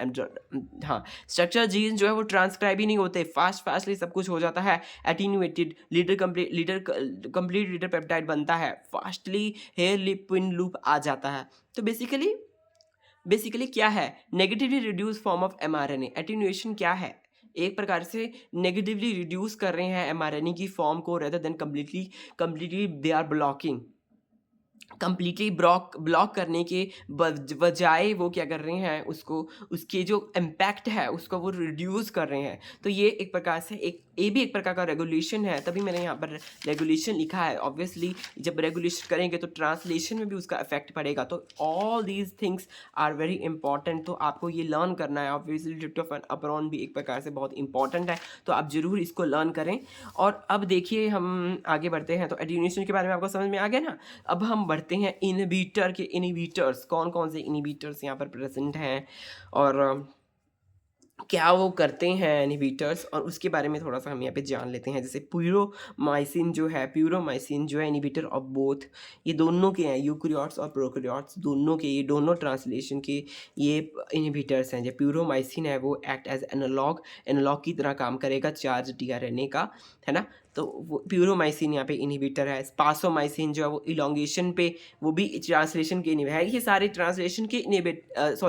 हाँ स्ट्रक्चर जीन जो है वो ट्रांसक्राइब ही नहीं होते, फास्टली सब कुछ हो जाता है। एटीन्यूएटेड कंप्लीट लीडर पेप्टाइड बनता है, fastly hair lip twin loop आ जाता है। तो बेसिकली क्या है, negatively reduce form of mRNA. Attenuation क्या है, एक प्रकार से नेगेटिवली रिड्यूस कर रहे हैं एमआरएनए की फॉर्म को, rather than completely they are blocking. Completely block करने के बजाय वो क्या कर रहे हैं, उसको, उसके जो इम्पैक्ट है उसको वो रिड्यूस कर रहे हैं। तो ये एक प्रकार से ये भी एक प्रकार का रेगुलेशन है, तभी मैंने यहाँ पर रेगुलेशन लिखा है। ऑब्वियसली जब रेगुलेशन करेंगे तो ट्रांसलेशन में भी उसका इफेक्ट पड़ेगा। तो all these things are very important, तो आपको ये लर्न करना है। ऑब्वियसली ट्रिप्टोफैन अपेरॉन भी एक प्रकार से बहुत इंपॉर्टेंट है, तो आप जरूर इसको लर्न करें। और अब देखिए हम आगे बढ़ते हैं, तो एटीन्यूएशन के बारे में आपको समझ में आ गया ना। अब हम बढ़ते हैं इनहिबिटर के। इनहिबिटर्स, कौन कौन से इनहिबिटर्स यहाँ पर प्रेजेंट हैं और क्या वो करते हैं इनहिबिटर्स, और उसके बारे में थोड़ा सा हम यहाँ पे जान लेते हैं। जैसे प्यूरोमाइसिन जो है इनहिबिटर ऑफ बोथ, ये दोनों के हैं, यूकैरियोट्स और प्रोकैरियोट्स दोनों के, ये दोनों ट्रांसलेशन के ये इनहिबिटर्स हैं। जो प्यूरोमाइसिन है वो एक्ट एज एनालॉग की तरह काम करेगा चार्ज टीआरएनए का, है ना। तो वो प्यूरोमाइसिन यहाँ पे इनहिबिटर है। स्पासोमाइसिन जो है वो इलोंगेशन पे, वो भी ट्रांसलेशन के इनहिबिटर है। ये सारे ट्रांसलेशन के इनहिबिटर्स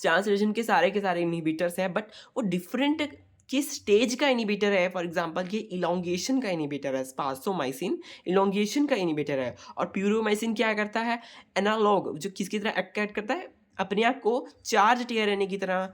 ट्रांसलेशन के सारे इनहिबिटर्स हैं, बट वो डिफरेंट किस स्टेज का इनहिबिटर है। फॉर एग्जांपल ये इलोंगेशन का इनहिबिटर है, स्पासोमाइसिन इलोंगेशन का इनहिबिटर है, और प्यूरोमाइसिन क्या करता है, एनालॉग, जो किसकी तरह एक्ट करता है, अपने आप को चार्ज टीआरएनए की तरह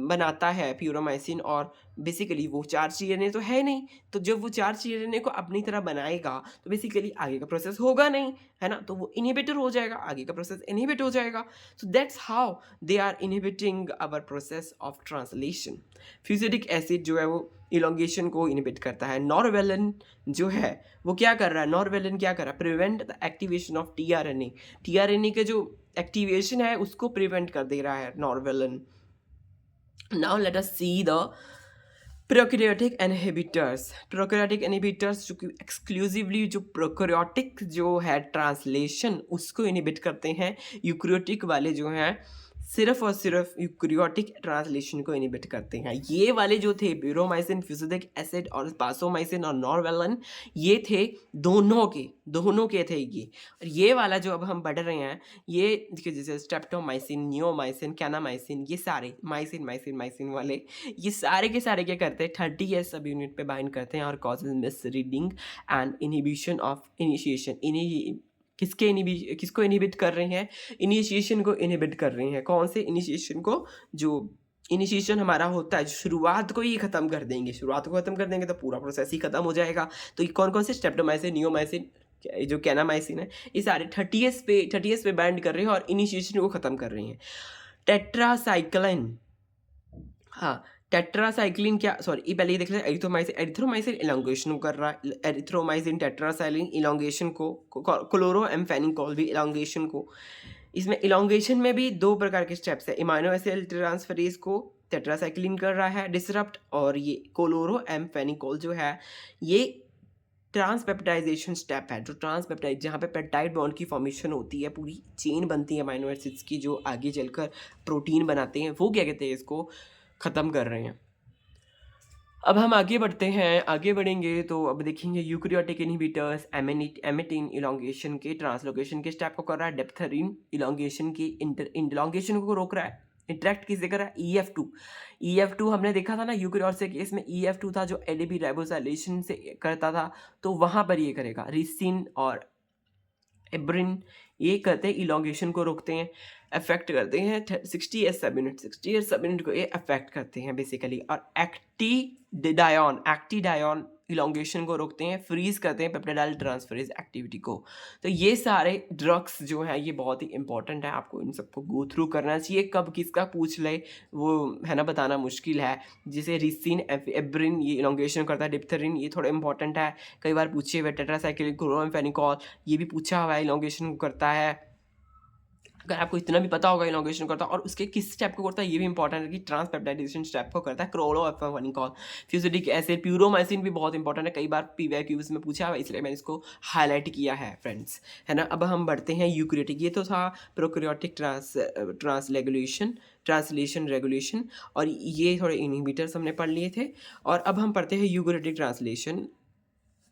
बनाता है प्यूरोमाइसिन। और बेसिकली वो चार्ज टीआरएनए तो है नहीं, तो जब वो चार्ज टीआरएनए को अपनी तरह बनाएगा तो बेसिकली आगे का प्रोसेस होगा नहीं, है ना, तो वो इनहिबिटर हो जाएगा, आगे का प्रोसेस इनहिबिट हो जाएगा। So that's how they are inhibiting our process of translation. Fusidic acid जो है वो इलोंगेशन को इनहिबिट करता है। नॉरवेलिन जो है वो क्या कर रहा है, नॉरवेलिन क्या कर रहा है, prevent the activation of tRNA, tRNA के जो एक्टिवेशन है उसको प्रिवेंट कर दे रहा है norvaline. Now let us see the prokaryotic inhibitors. Prokaryotic inhibitors जो कि एक्सक्लूसिवली जो प्रोकैरियोटिक जो है ट्रांसलेशन उसको इनहिबिट करते हैं। यूकैरियोटिक वाले जो हैं सिर्फ और सिर्फ यूकैरियोटिक ट्रांसलेशन को इनहिबिट करते हैं। ये वाले जो थे प्यूरोमाइसिन, फ्यूजिडिक एसिड और स्पासोमाइसिन और नॉरवेलिन, ये थे दोनों के थे ये। और ये वाला जो अब हम बढ़ रहे हैं, ये जैसे स्ट्रेप्टोमाइसिन, नियोमाइसिन, कैनामाइसिन, ये सारे माइसिन वाले, ये सारे के सारे क्या करते हैं, 30S सब यूनिट पे बाइंड करते हैं और causes miss reading and inhibition of initiation. किसको इनहिबिट कर रहे हैं, इनिशिएशन को इनहिबिट कर रहे हैं। कौन से इनिशिएशन को, जो इनिशिएशन हमारा होता है, शुरुआत को ही खत्म कर देंगे, शुरुआत को खत्म कर देंगे तो पूरा प्रोसेस ही खत्म हो जाएगा। तो ये कौन कौन से, स्ट्रेप्टोमाइसिन, नियोमाइसिन, जो कैनामाइसिन है, ये सारे 30S पे बाइंड कर रहे हैं और इनिशिएशन को खत्म कर रहे हैं। टेट्रासाइक्लिन, हाँ टेट्रासाइक्लिन क्या, सॉरी ये पहले ये देख लेते हैं। एरिथ्रोमाइसिन इलोंगेशन को कर रहा है, एरिथ्रोमाइसिन टेट्रासाइक्लिन इलोंगेशन को, क्लोरोएम्फेनिकोल भी इलोंगेशन को। इसमें इलोंगेशन में भी दो प्रकार के स्टेप्स है, इमाइनो एसिड ट्रांसफरेज को टेट्रासाइक्लिन कर रहा है डिसरप्ट, और ये क्लोरोएम्फेनिकोल जो है ये ट्रांसपेप्टाइजेशन स्टेप है, जो ट्रांसपेप्टाइड जहाँ पे पेप्टाइड बॉन्ड की फॉर्मेशन होती है, पूरी चेन बनती है अमाइनो एसिड्स की जो आगे चलकर प्रोटीन बनाते हैं, वो क्या कहते हैं, इसको ख़त्म कर रहे हैं। अब हम आगे बढ़ते हैं, आगे बढ़ेंगे तो अब देखेंगे यूकैरियोटिक इनहिबिटर्स, एमिटिन इलोंगेशन के ट्रांसलोकेशन के स्टेप को कर रहा है, डेप्थरिन इलोंगेशन की इलोंगेशन को रोक रहा है। इंटरेक्ट किससे कर रहा है, EF2 हमने देखा था ना यूकैरियोट से केस में, EF2 था जो ADP राइबोसाइलेशन से करता था, तो वहाँ पर ये करेगा। रिसिन और एब्रिन ये करते हैं, इलोंगेशन को रोकते हैं, अफेक्ट करते हैं 60S सब यूनिट को ये अफेक्ट करते हैं बेसिकली। और एक्टिडायोन इलोंगेशन को रोकते हैं, फ्रीज करते हैं पेप्टाइडाइल ट्रांसफरेज एक्टिविटी को। तो ये सारे ड्रग्स जो हैं ये बहुत ही इंपॉर्टेंट है, आपको इन सबको गो थ्रू करना चाहिए। कब किसका पूछ ले वो है ना बताना मुश्किल है। जैसे रिसिन, एब्रिन ये इलोंगेशन करता है, डिप्थरिन ये थोड़ा इंपॉर्टेंट है, कई बार पूछे हुए। टेट्रासाइक्लिन, क्लोरोएम्फेनिकोल ये भी पूछा हुआ है, इलोंगेशन करता है। अगर आपको इतना भी पता होगा इलोंगेशन करता है और उसके किस स्टेप को करता है ये भी इंपॉर्टेंट है कि ट्रांसपेप्टाइडेशन स्टेप को करता है क्लोरोएम्फेनिकोल। फ्यूजिडिक एसिड, प्यूरोमाइसिन भी बहुत इंपॉर्टेंट है, कई बार PYQs में पूछा हुआ, इसलिए मैंने इसको हाईलाइट किया है फ्रेंड्स, है ना। अब हम बढ़ते हैं यूकैरियोटिक, ये तो था प्रोकैरियोटिक ट्रांसलेशन रेगुलेशन, और ये थोड़े इनहिबिटर्स हमने पढ़ लिए थे। और अब हम पढ़ते हैं यूकैरियोटिक ट्रांसलेशन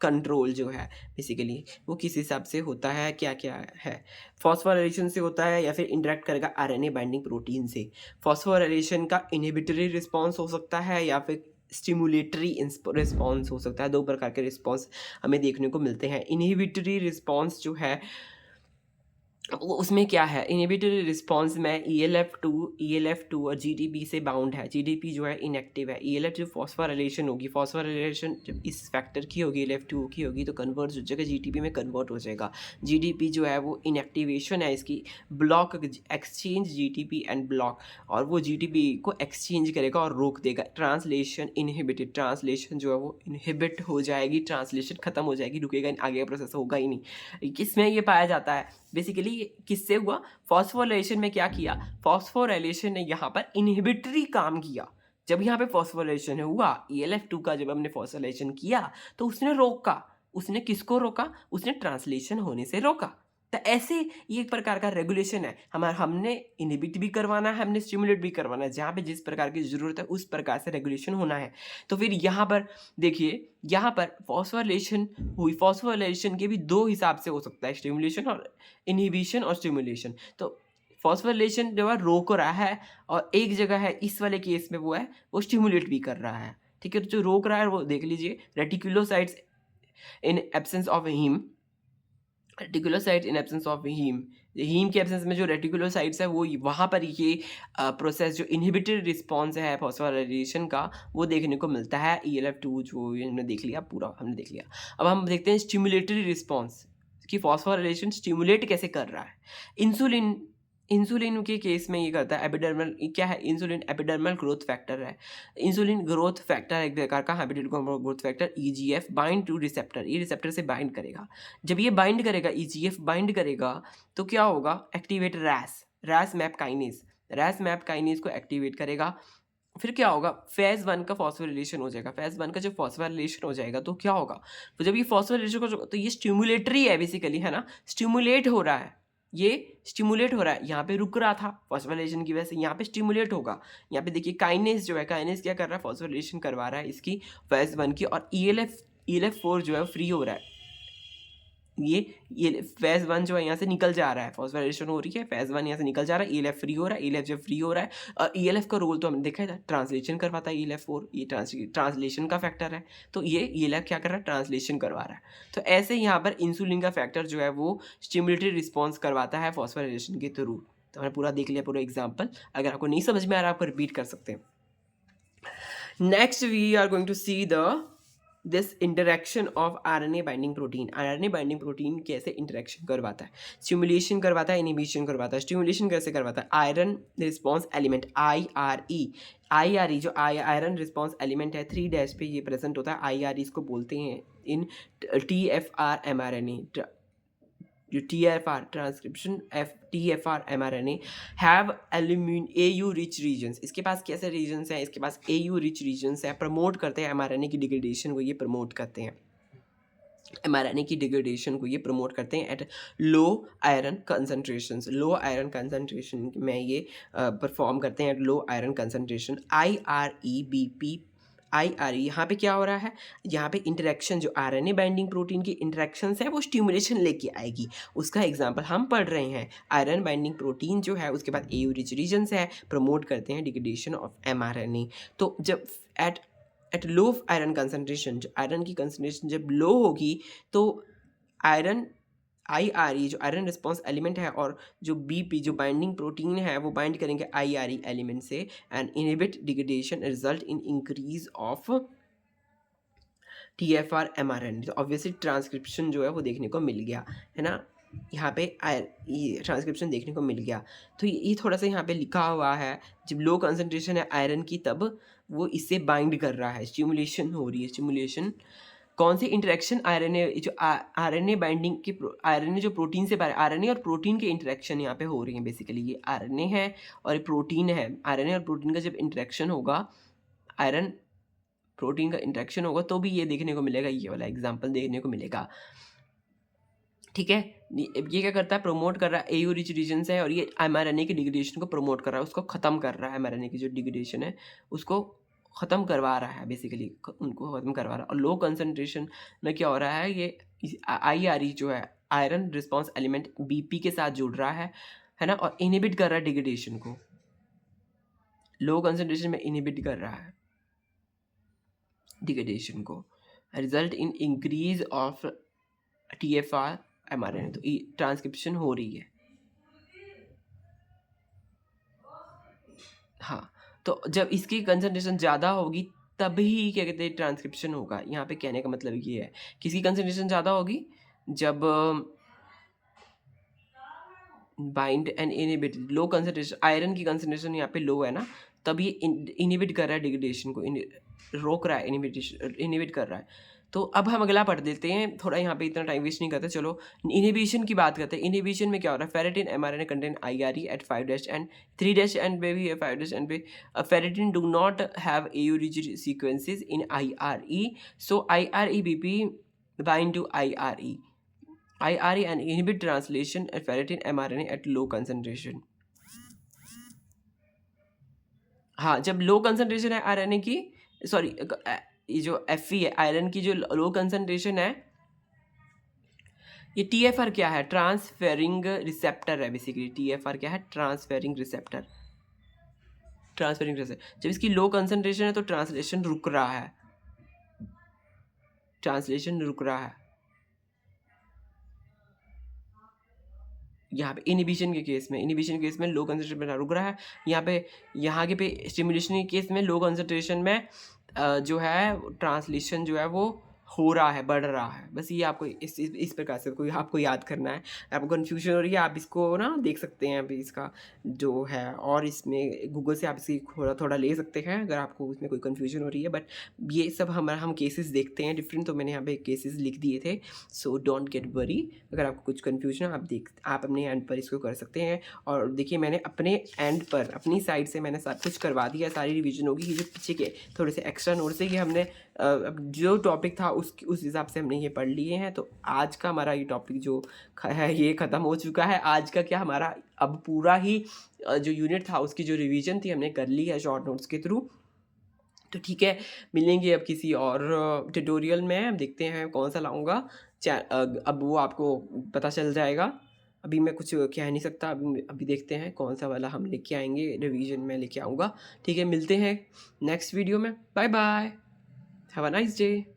कंट्रोल जो है बेसिकली वो किस हिसाब से होता है, क्या क्या है। फॉस्फोराइलेशन से होता है या फिर इंटरेक्ट करेगा RNA बाइंडिंग प्रोटीन से। फॉस्फोराइलेशन का इनहिबिटरी रिस्पॉन्स हो सकता है या फिर स्टिमुलेटरी रिस्पॉन्स हो सकता है। दो प्रकार के रिस्पॉन्स हमें देखने को मिलते हैं। इनहिबिटरी रिस्पॉन्स जो है उसमें क्या है, इनहिबिटरी रिस्पॉन्स में ELF2 और GDP से बाउंड है। GDP जो है इनएक्टिव है। ELF जो फॉस्फोराइलेशन होगी, फॉस्फोराइलेशन जब इस फैक्टर की होगी, ELF2 की होगी, तो कन्वर्ट हो जाएगा, GDP में कन्वर्ट हो जाएगा। GDP जो है वो इनएक्टिवेशन है इसकी, block exchange GDP and block, और वो GDP को एक्सचेंज करेगा और रोक देगा। ट्रांसलेशन इनहिबिटेड, ट्रांसलेशन जो है वो इनहिबिट हो जाएगी, ट्रांसलेशन खत्म हो जाएगी, रुकेगा, आगे का प्रोसेस होगा ही नहीं। किसमें ये पाया जाता है, बेसिकली किससे हुआ, फॉस्फोराइलेशन में क्या किया, फॉस्फोराइलेशन ने यहाँ पर इनहिबिटरी काम किया। जब यहाँ पे फॉस्फोराइलेशन हुआ, ELF2 का जब हमने फॉस्फोराइलेशन किया तो उसने रोका, उसने किसको रोका, उसने ट्रांसलेशन होने से रोका। तो ऐसे ये एक प्रकार का रेगुलेशन है, हमने इनहिबिट भी करवाना है, हमने स्टिमुलेट भी करवाना है, जहाँ पे जिस प्रकार की ज़रूरत है उस प्रकार से रेगुलेशन होना है। तो फिर यहाँ पर देखिए, यहाँ पर फॉस्फोराइलेशन हुई, फॉस्फोराइलेशन के भी दो हिसाब से हो सकता है, स्टिमुलेशन और इनहिबिशन और स्टिमुलेशन। तो फॉस्फोराइलेशन जो है रोक रहा है, और एक जगह है इस वाले केस में वो है वो स्टिमुलेट भी कर रहा है। ठीक है, तो जो रोक रहा है वो देख लीजिए, reticulocytes in absence of heme, reticulocyte in absence of heme, heme के एब्सेंस में जो रेटिकुलोसाइट्स है वो वहाँ पर ये प्रोसेस जो इनहिबिटेड रिस्पॉन्स है फॉस्फोराइलेशन का वो देखने को मिलता है। ELF2 जो हमने देख लिया, पूरा हमने देख लिया। अब हम देखते हैं स्टिमुलेटरी रिस्पॉन्स कि फॉस्फोराइलेशन स्टिमुलेट कैसे कर रहा है। इंसुलिन, इंसुलिन के केस में ये करता है एपिडर्मल, क्या है, इंसुलिन एपिडर्मल ग्रोथ फैक्टर है। इंसुलिन ग्रोथ फैक्टर एक प्रकार का epidermal growth factor EGF bind two receptor, ये रिसेप्टर से बाइंड करेगा। जब ये बाइंड करेगा, EGF बाइंड करेगा, तो क्या होगा, activate Ras MAP kinase, Ras MAP kinase को एक्टिवेट करेगा। फिर क्या होगा, फेज 1 का फॉस्फोराइलेशन हो जाएगा। फेज 1 का जब फॉस्फोराइलेशन हो जाएगा तो क्या होगा, तो जब ये फॉस्फोराइलेशन को, तो ये स्टिमुलेटरी है बेसिकली, है ना, स्टिमुलेट हो रहा है, ये स्टिमुलेट हो रहा है। यहाँ पे रुक रहा था फॉस्फोराइलेशन की वजह से, यहाँ पे स्टिमुलेट होगा। यहाँ पे देखिए काइनेज जो है, काइनेज क्या कर रहा है, फॉस्फोराइलेशन करवा रहा है इसकी फेज 1 की, और ELF4 जो है फ्री हो रहा है। ये फेज 1 जो है यहाँ से निकल जा रहा है, फॉस्फोराइलेशन हो रही है, फेज 1 यहाँ से निकल जा रहा है, ELF फ्री हो रहा है। ELF जब फ्री हो रहा है, और ELF का रोल तो हमने देखा था, ट्रांसलेशन करवाता है ELF4, ये ट्रांसलेशन का फैक्टर है। तो ये ELF क्या कर रहा है, ट्रांसलेशन करवा रहा है। तो ऐसे यहाँ पर इंसुलिन का फैक्टर जो है वो स्टिमुलेटरी रिस्पॉन्स करवाता है फॉस्फोराइलेशन के थ्रू। तो हमने पूरा देख लिया, पूरा एग्जाम्पल। अगर आपको नहीं समझ में आ रहा है, आपको रिपीट कर सकते हैं। Next we are going to see this interaction of RNA binding protein. RNA binding protein कैसे इंटरेक्शन करवाता है, स्टिमुलेशन करवाता है, इनहिबिशन करवाता है। स्टिमुलेशन कैसे करवाता है, आयरन रिस्पॉन्स एलिमेंट IRE जो आयरन रिस्पॉन्स एलिमेंट है 3' पे ये प्रेजेंट होता है। IRE इसको बोलते हैं इन TFR mRNA, जो TFR transcription TFR mRNA have AU rich regions. इसके पास कैसे रीजन्स हैं, इसके पास AU रिच रीजन्स है, प्रमोट करते हैं mRNA की डिग्रेडेशन को, ये प्रमोट करते हैं mRNA की डिग्रेडेशन को, ये प्रमोट करते हैं at low iron concentrations. Low iron concentration में ये परफॉर्म करते हैं at low iron concentration. IRE यहाँ पे क्या हो रहा है, यहाँ पे इंटरेक्शन जो RNA बाइंडिंग प्रोटीन की इंटरेक्शन है वो स्टिमुलेशन लेके आएगी। उसका एग्जांपल हम पढ़ रहे हैं, आयरन बाइंडिंग प्रोटीन जो है उसके बाद AU रिच रीजन्स है, प्रमोट करते हैं डिग्रेडेशन ऑफ mRNA। तो जब एट लो आयरन कंसनट्रेशन, जो आयरन की कंसनट्रेशन जब लो होगी तो आयरन IRE जो आयरन रिस्पॉन्स एलिमेंट है और जो BP जो बाइंडिंग प्रोटीन है वो बाइंड करेंगे IRE एलिमेंट से and inhibit degradation, result in increase of TFR mRNA। तो ऑब्वियसली ट्रांसक्रिप्शन जो है वो देखने को मिल गया, है ना, यहाँ पे ये ट्रांसक्रिप्शन देखने को मिल गया। तो ये थोड़ा सा यहाँ पे लिखा हुआ है, जब लो कंसनट्रेशन है आयरन की तब वो इससे बाइंड कर रहा है, स्टिमुलेशन हो रही है। स्टिमुलेशन कौन सी इंटरेक्शन, RNA जो RNA बाइंडिंग की, RNA जो प्रोटीन से, RNA और प्रोटीन के इंटरेक्शन यहाँ पे हो रही है। बेसिकली ये RNA है और प्रोटीन है, RNA और प्रोटीन का जब इंटरेक्शन होगा, आयरन प्रोटीन का इंटरेक्शन होगा, तो भी ये देखने को मिलेगा, ये वाला एग्जाम्पल देखने को मिलेगा। ठीक है, ये क्या करता है, प्रमोट कर रहा है AU रिच रीजन है, और ये mRNA की डिग्रेडेशन को प्रमोट कर रहा है, उसको ख़त्म कर रहा है। mRNA की जो डिग्रेडेशन है उसको ख़त्म करवा रहा है, बेसिकली उनको ख़त्म करवा रहा है। और लो कंसनट्रेशन में क्या हो रहा है, ये IRE जो है आयरन रिस्पॉन्स एलिमेंट BP के साथ जुड़ रहा है ना, और इनहिबिट कर रहा है डिग्रेडेशन को, लो कंसनट्रेशन में इनहिबिट कर रहा है डिग्रेडेशन को, result in increase of TFR mRNA। तो ट्रांसक्रिप्शन हो रही है। हाँ, तो जब इसकी कंसंट्रेशन ज़्यादा होगी तभी क्या कहते हैं ट्रांसक्रिप्शन होगा। यहाँ पे कहने का मतलब ये है, किसकी कंसंट्रेशन ज़्यादा होगी, जब bind and inhibit, low concentration, iron की कंसंट्रेशन यहाँ पे लो है ना, तब ये इनहिबिट कर रहा है डिग्रेडेशन को, रोक रहा है, इनहिबिट कर रहा है। तो अब हम अगला पढ़ लेते हैं, थोड़ा यहाँ पे इतना टाइम वेस्ट नहीं करते, चलो इनहिबिशन की बात करते हैं। इनहिबिशन में क्या हो रहा है, ferritin mRNA contain IRE at 5' end 3' end पे भी है 5' एंड पे। Ferritin do not have AU rigid sequences in IRE, so IREBP bind to IRE and inhibit translation of ferritin mRNA at low concentration। हाँ, जब low concentration है RNA की, sorry, ये जो Fe है आयरन की, जो लो कंसंट्रेशन है, ये TFR क्या है, ट्रांसफेरिंग रिसेप्टर है बेसिकली। TFR क्या है, ट्रांसफेरिंग रिसेप्टर। ट्रांसफेरिंग रिसेप्टर, जब इसकी लो कंसंट्रेशन है तो ट्रांसलेशन रुक रहा है, ट्रांसलेशन रुक रहा है। यहाँ पे इनहिबिशन के केस में लो कंसंट्रेशन में रुक रहा है। यहाँ के पे स्टिमुलेशन के केस में लो कंसंट्रेशन में जो है ट्रांसलेशन जो है वो हो रहा है, बढ़ रहा है। बस ये आपको इस प्रकार से कोई आपको याद करना है। आपको कन्फ्यूजन हो रही है, आप इसको ना देख सकते हैं अभी इसका जो है, और इसमें गूगल से आप इसकी थोड़ा थोड़ा ले सकते हैं अगर आपको उसमें कोई कन्फ्यूजन हो रही है। बट ये सब हम केसेस देखते हैं डिफरेंट, तो मैंने यहाँ पे केसेस लिख दिए थे, सो डोंट गेट वरी। अगर आपको कुछ कन्फ्यूजन है आप अपने एंड पर इसको कर सकते हैं। और देखिए मैंने अपने एंड पर अपनी साइड से मैंने सब कुछ करवा दिया, सारी रिवीजन होगी। ये जो पीछे के थोड़े से एक्स्ट्रा नोट्स है, ये हमने अब जो टॉपिक था उस हिसाब से हमने ये पढ़ लिए हैं। तो आज का हमारा ये टॉपिक जो है ये ख़त्म हो चुका है। आज का क्या, हमारा अब पूरा ही जो यूनिट था उसकी जो रिवीजन थी हमने कर ली है शॉर्ट नोट्स के थ्रू। तो ठीक है, मिलेंगे अब किसी और ट्यूटोरियल में। अब देखते हैं कौन सा लाऊंगा, अब वो आपको पता चल जाएगा। अभी मैं कुछ कह नहीं सकता, अभी देखते हैं कौन सा वाला हम लेके आएंगे, रिवीजन में लेके आऊँगा। ठीक है, मिलते हैं नेक्स्ट वीडियो में। Bye bye, have a nice day.